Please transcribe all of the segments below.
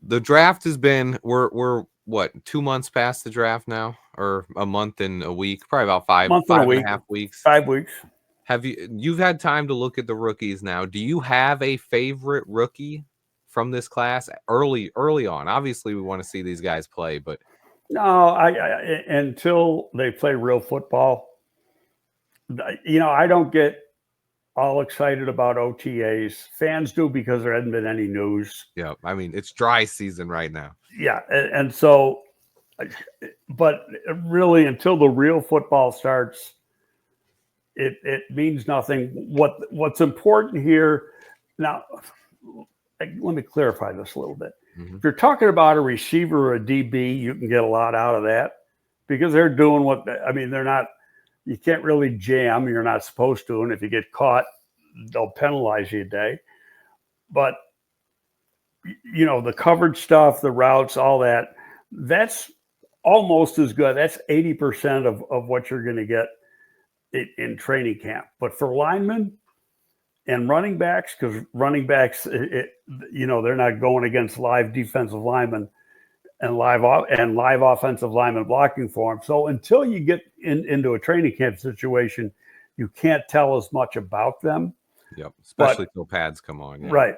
the draft has been we're what 2 months past the draft now, or a month and a week, probably about Month and a five and week, a half weeks. 5 weeks. Have you've had time to look at the rookies now? Do you have a favorite rookie from this class early on? Obviously, we want to see these guys play, but No, I until they play real football, I don't get all excited about OTAs. Fans do because there hasn't been any news. yeah, I mean it's dry season right now. Yeah, and so, but really, until the real football starts, it means nothing. What's important here now? Let me clarify this a little bit. If you're talking about a receiver or a DB, you can get a lot out of that because they're doing they're not. You can't really jam. You're not supposed to, and if you get caught, they'll penalize you a day. But the coverage stuff, the routes, all that's almost as good. That's 80% of what you're going to get in training camp. But for linemen and running backs, because running backs, they're not going against live defensive linemen and live offensive linemen blocking for them. So until you get into a training camp situation, you can't tell as much about them. Yep, especially till pads come on. Yeah. Right.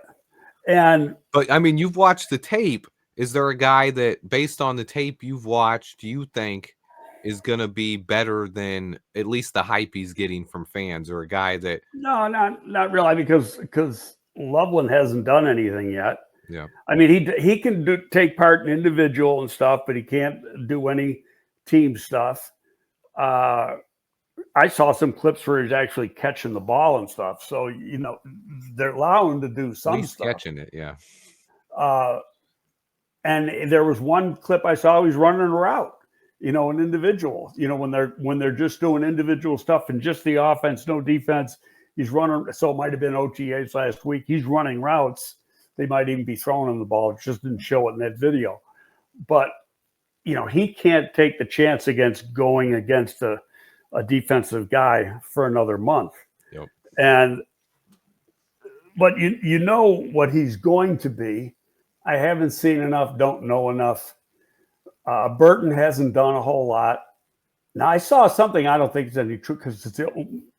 But I mean, you've watched the tape. Is there a guy that, based on the tape you've watched, you think is going to be better than at least the hype he's getting from fans, or a guy that? No, not really, because Loveland hasn't done anything yet. Yeah. I mean, he can take part in individual and stuff, but he can't do any team stuff. I saw some clips where he's actually catching the ball and stuff. So, they're allowing him to do some At least stuff. Catching it, yeah. And there was one clip I saw, he's running a route, an individual, when they're just doing individual stuff and just the offense, no defense, he's running. So it might've been OTAs last week. He's running routes. They might even be throwing him the ball. It just didn't show it in that video. But, he can't take the chance against going against a defensive guy for another month. Yep. But what he's going to be. I haven't seen enough, don't know enough. Burton hasn't done a whole lot. Now, I saw something, I don't think it's any true, because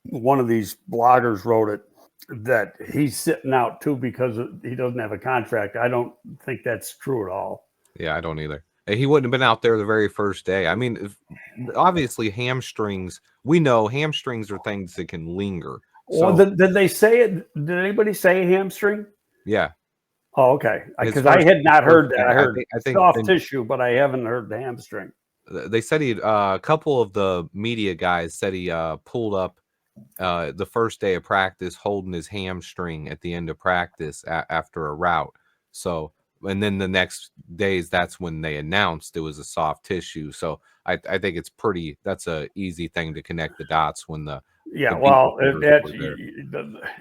one of these bloggers wrote it, that he's sitting out too because he doesn't have a contract. I don't think that's true at all. Yeah, I don't either. He wouldn't have been out there the very first day. I mean, obviously hamstrings, we know hamstrings are things that can linger. So, well, did they say it? Did anybody say hamstring? Yeah. Oh, okay. Because I had not heard that. I heard I think soft tissue, but I haven't heard the hamstring. They said a couple of the media guys said he pulled up the first day of practice holding his hamstring at the end of practice after a route. So, and then the next days, that's when they announced it was a soft tissue. So I think that's a easy thing to connect the dots when the. Yeah, well,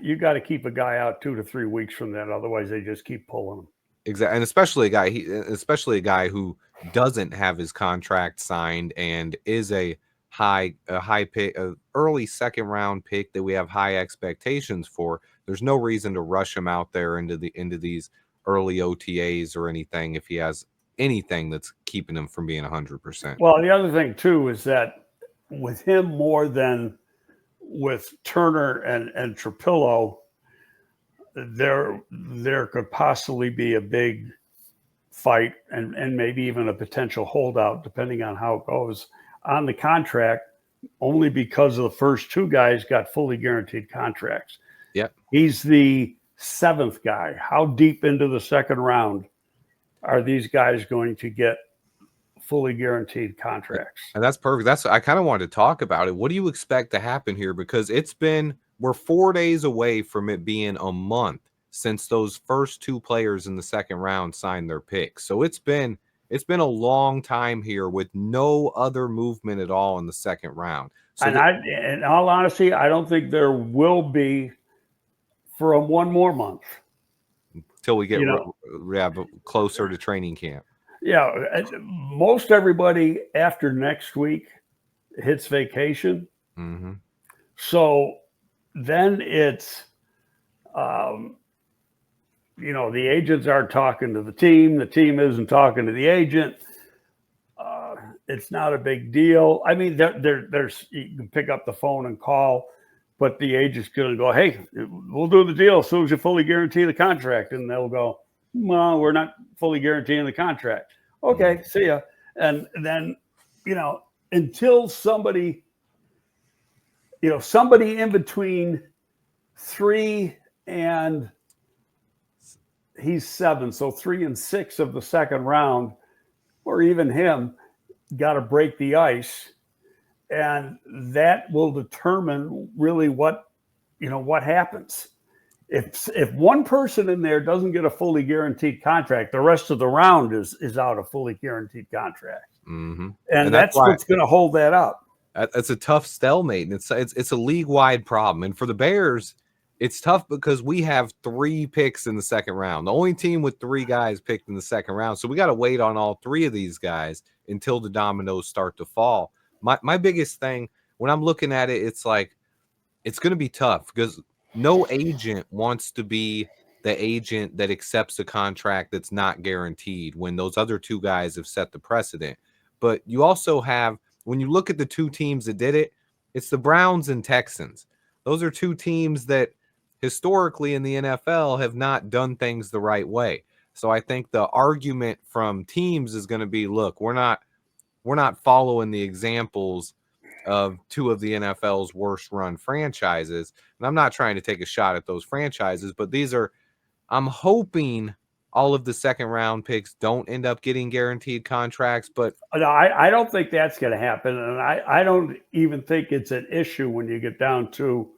you got to keep a guy out 2 to 3 weeks from that. Otherwise, they just keep pulling him. Exactly. And especially a guy who doesn't have his contract signed and is a high pick, early second round pick that we have high expectations for. There's no reason to rush him out there into these early OTAs or anything if he has anything that's keeping him from being 100%. Well, the other thing too is that with him more than with Turner and Trapilo, there could possibly be a big fight and maybe even a potential holdout, depending on how it goes on the contract, only because of the first two guys got fully guaranteed contracts. Yep. He's the seventh guy. How deep into the second round are these guys going to get fully guaranteed contracts? And that's perfect. I kind of wanted to talk about it. What do you expect to happen here? Because we're 4 days away from it being a month since those first two players in the second round signed their picks. So it's been a long time here with no other movement at all in the second round. So in all honesty, I don't think there will be for one more month till we get closer to training camp. Yeah, most everybody after next week hits vacation. Mm-hmm. So then it's, the agents aren't talking to the team isn't talking to the agent. It's not a big deal. I mean, there's you can pick up the phone and call, but the agent's going to go, "Hey, we'll do the deal as soon as you fully guarantee the contract," and they'll go, "Well, we're not fully guaranteeing the contract." Okay, see ya. And then, until somebody in between 3 and he's 7, so 3 and 6 of the second round, or even him, got to break the ice, and that will determine really what happens. If one person in there doesn't get a fully guaranteed contract, the rest of the round is out of fully guaranteed contract, and that's what's going to hold that up. It's a tough stalemate, and it's a league-wide problem. And for the Bears, it's tough because we have 3 picks in the second round. The only team with 3 guys picked in the second round. So we got to wait on all 3 of these guys until the dominoes start to fall. My biggest thing when I'm looking at it, it's like it's going to be tough because no agent wants to be the agent that accepts a contract that's not guaranteed when those other 2 guys have set the precedent. But you also have, when you look at the 2 teams that did it, it's the Browns and Texans. Those are 2 teams that historically in the NFL have not done things the right way. So I think the argument from teams is going to be, look, we're not following the examples of 2 of the NFL's worst run franchises. And I'm not trying to take a shot at those franchises, but I'm hoping all of the second round picks don't end up getting guaranteed contracts. But no, I don't think that's going to happen. And I don't even think it's an issue when you get down to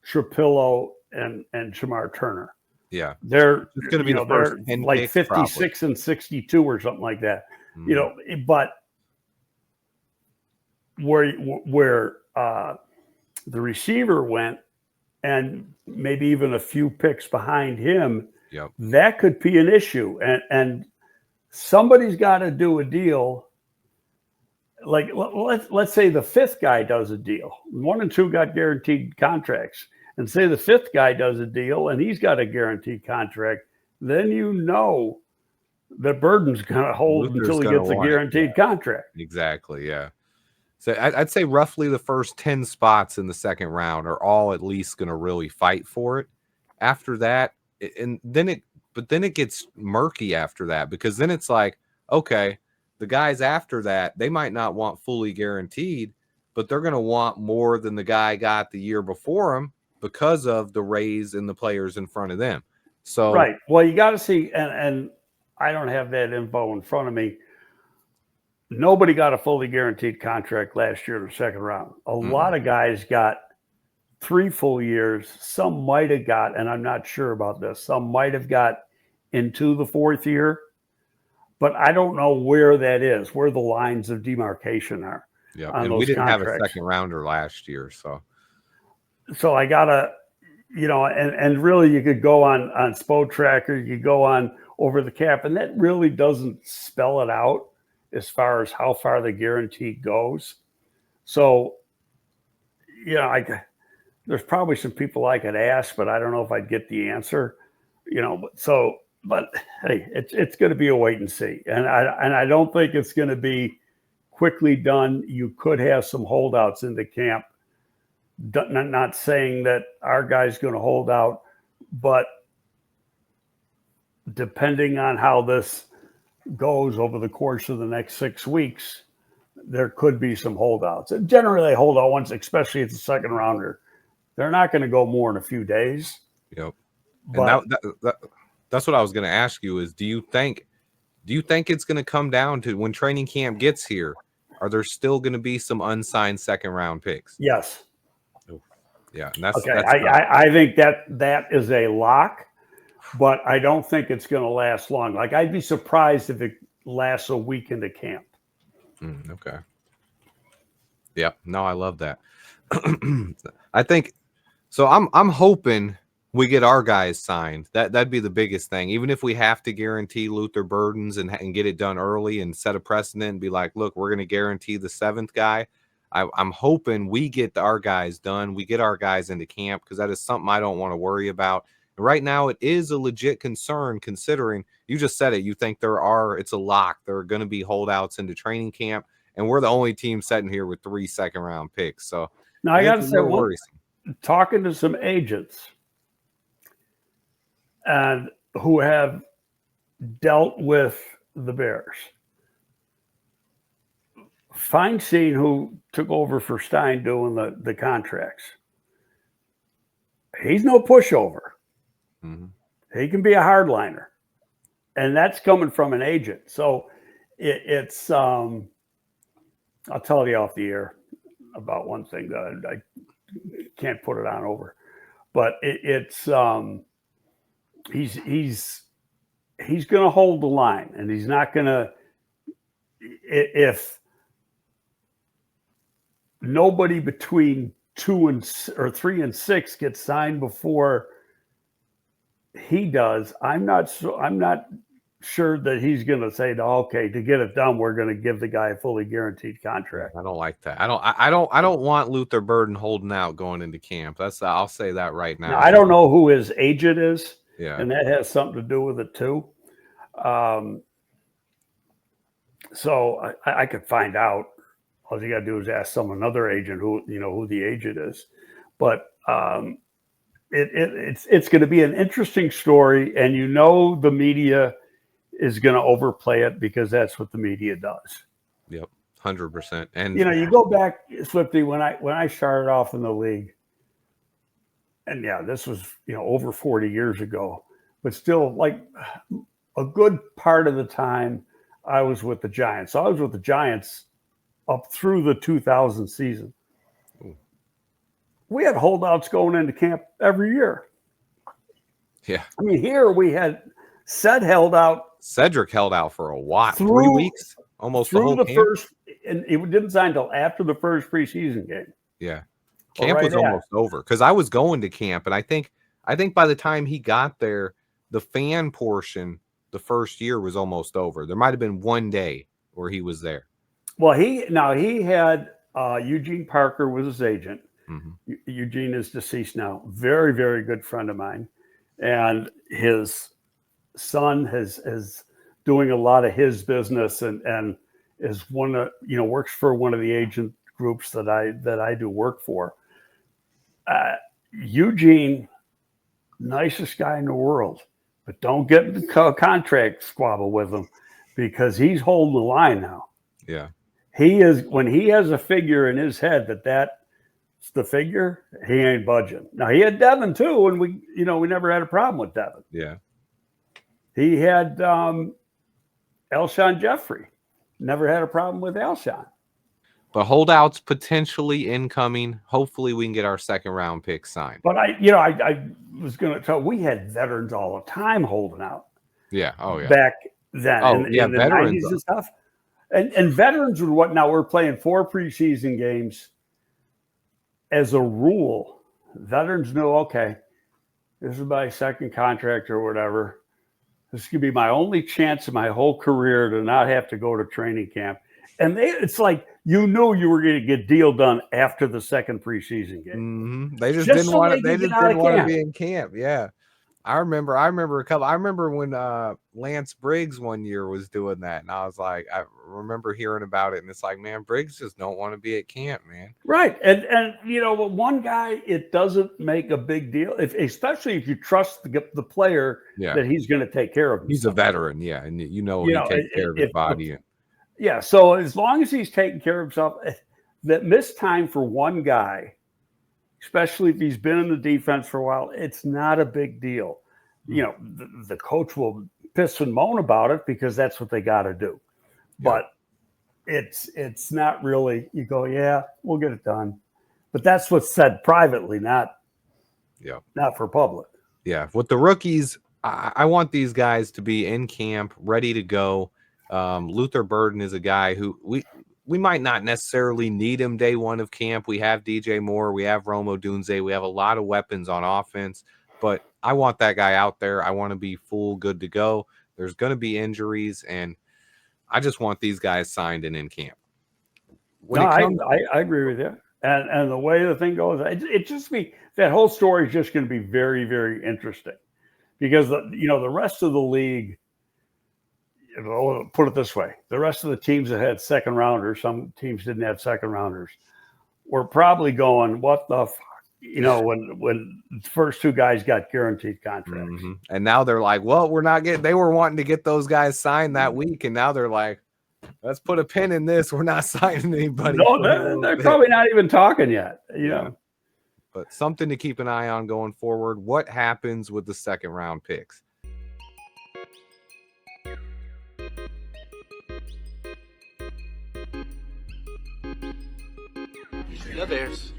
Trapilo and Shemar Turner. Yeah. They're it's going to be the first 10 like picks, 56 probably. and 62 or something like that. But where the receiver went and maybe even a few picks behind him, that could be an issue. And somebody's got to do a deal. Like let's say the 5th guy does a deal. 1 and 2 got guaranteed contracts, and say the 5th guy does a deal and he's got a guaranteed contract. Then the burden's going to hold until he gets a guaranteed contract. Exactly. Yeah. So I'd say roughly the first 10 spots in the second round are all at least going to really fight for it. After that, then it gets murky after that, because then it's like, okay, the guys after that, they might not want fully guaranteed, but they're going to want more than the guy got the year before him because of the raise in the players in front of them. So right. Well, you got to see, and I don't have that info in front of me. Nobody got a fully guaranteed contract last year in the second round. A lot of guys got 3 full years. Some might have got, and I'm not sure about this, some might have got into the 4th year, but I don't know where that is, where the lines of demarcation are. Yeah, and we didn't have a second rounder last year, so I gotta, and really you could go on Spo Tracker, you could go on Over the Cap, and that really doesn't spell it out as far as how far the guarantee goes. So, there's probably some people I could ask, but I don't know if I'd get the answer, but hey, it's going to be a wait and see. And I don't think it's going to be quickly done. You could have some holdouts in the camp. Not saying that our guy's going to hold out, but depending on how this goes over the course of the next 6 weeks, there could be some holdouts. And generally, they hold out once, especially at the second rounder. They're not going to go more in a few days. Yep. But that's what I was going to ask you is, do you think it's going to come down to when training camp gets here? Are there still going to be some unsigned second round picks? Yes. Yeah. And that's okay. I think that is a lock, but I don't think it's going to last long. Like, I'd be surprised if it lasts a week into camp. Okay. Yeah. No, I love that. I think so. I'm hoping we get our guys signed. That'd be the biggest thing. Even if we have to guarantee Luther Burdens and get it done early and set a precedent and be like, look, we're going to guarantee the 7th guy. I'm hoping we get our guys done. We get our guys into camp, because that is something I don't want to worry about. Right now, it is a legit concern considering you just said it. You think it's a lock. There are going to be holdouts into training camp, and we're the only team sitting here with 3 second-round picks. So Now I got it's to a say, little worrisome. talking to some agents and who have dealt with the Bears, Feinstein, who took over for Stein doing the contracts, he's no pushover. Mm-hmm. He can be a hardliner, and that's coming from an agent. So it's I'll tell you off the air about one thing that I can't put it on over, but it's he's going to hold the line, and he's not going to, if nobody between 3 and 6 gets signed before he does, I'm not sure that he's going to say, okay, to get it done, we're going to give the guy a fully guaranteed contract. I don't like that. I don't want Luther Burden holding out going into camp. I'll say that right now. Now, I don't know who his agent is, Yeah. and that has something to do with it too. So I could find out. All you got to do is ask another agent who the agent is. But it's going to be an interesting story, and the media is going to overplay it because that's what the media does. Yep, 100%. And you go back, Swifty, when I started off in the league, and yeah, this was over 40 years ago, but still, like a good part of the time, I was with the Giants. So I was with the Giants up through the 2000 season. Ooh. We had holdouts going into camp every year. Yeah. I mean, here we had Cedric held out for a while, 3 weeks, almost the whole camp. First, and it didn't sign until after the first preseason game. Yeah. Camp was almost over because I was going to camp, and I think by the time he got there, the fan portion the first year was almost over. There might have been one day where he was there. Well, he had Eugene Parker was his agent. Mm-hmm. Eugene is deceased now. Very, very good friend of mine, and his son is doing a lot of his business and is works for one of the agent groups that I do work for. Eugene, nicest guy in the world, but don't get in the contract squabble with him because he's holding the line now. Yeah. He is, when he has a figure in his head that's the figure, he ain't budging. Now he had Devin too, and we never had a problem with Devin. Yeah. He had Alshon Jeffrey. Never had a problem with Alshon. But holdouts potentially incoming. Hopefully we can get our second round pick signed. But I was going to tell, we had veterans all the time holding out. Yeah. Oh yeah. Back then, in the veterans 90s and stuff. And veterans would now we're playing 4 preseason games. As a rule, veterans know, okay, this is my second contract or whatever. This could be my only chance in my whole career to not have to go to training camp. And it's like you knew you were going to get deal done after the second preseason game. Mm-hmm. They just didn't want to. They just didn't want to be in camp. Yeah, I remember a couple. I remember when Lance Briggs one year was doing that, and I was like, I remember hearing about it, and it's like, man, Briggs just don't want to be at camp, man. Right, and one guy, it doesn't make a big deal, especially if you trust the player that he's going to take care of himself. He's a veteran, yeah, and he takes care of his body. Yeah, so as long as he's taking care of himself, that missed time for one guy, especially if he's been in the defense for a while, it's not a big deal. The coach will piss and moan about it because that's what they got to do. Yeah. But it's not really, you go, yeah, we'll get it done. But that's what's said privately, not for public. Yeah, with the rookies, I want these guys to be in camp, ready to go. Luther Burden is a guy who we might not necessarily need him day one of camp. We have DJ Moore, we have Rome Odunze, we have a lot of weapons on offense, but I want that guy out there. I want to be full good to go. There's going to be injuries, and I just want these guys signed and in camp. I agree with you. And the way the thing goes, that whole story is just going to be very, very interesting. because the rest of the league, put it this way, the rest of the teams that had second rounders, some teams didn't have second rounders, were probably going, what the fuck? When the first two guys got guaranteed contracts. Mm-hmm. And now they're like, well, they were wanting to get those guys signed that week. And now they're like, let's put a pin in this. We're not signing anybody. No, they're probably not even talking yet. But something to keep an eye on going forward. What happens with the second round picks? The Bears.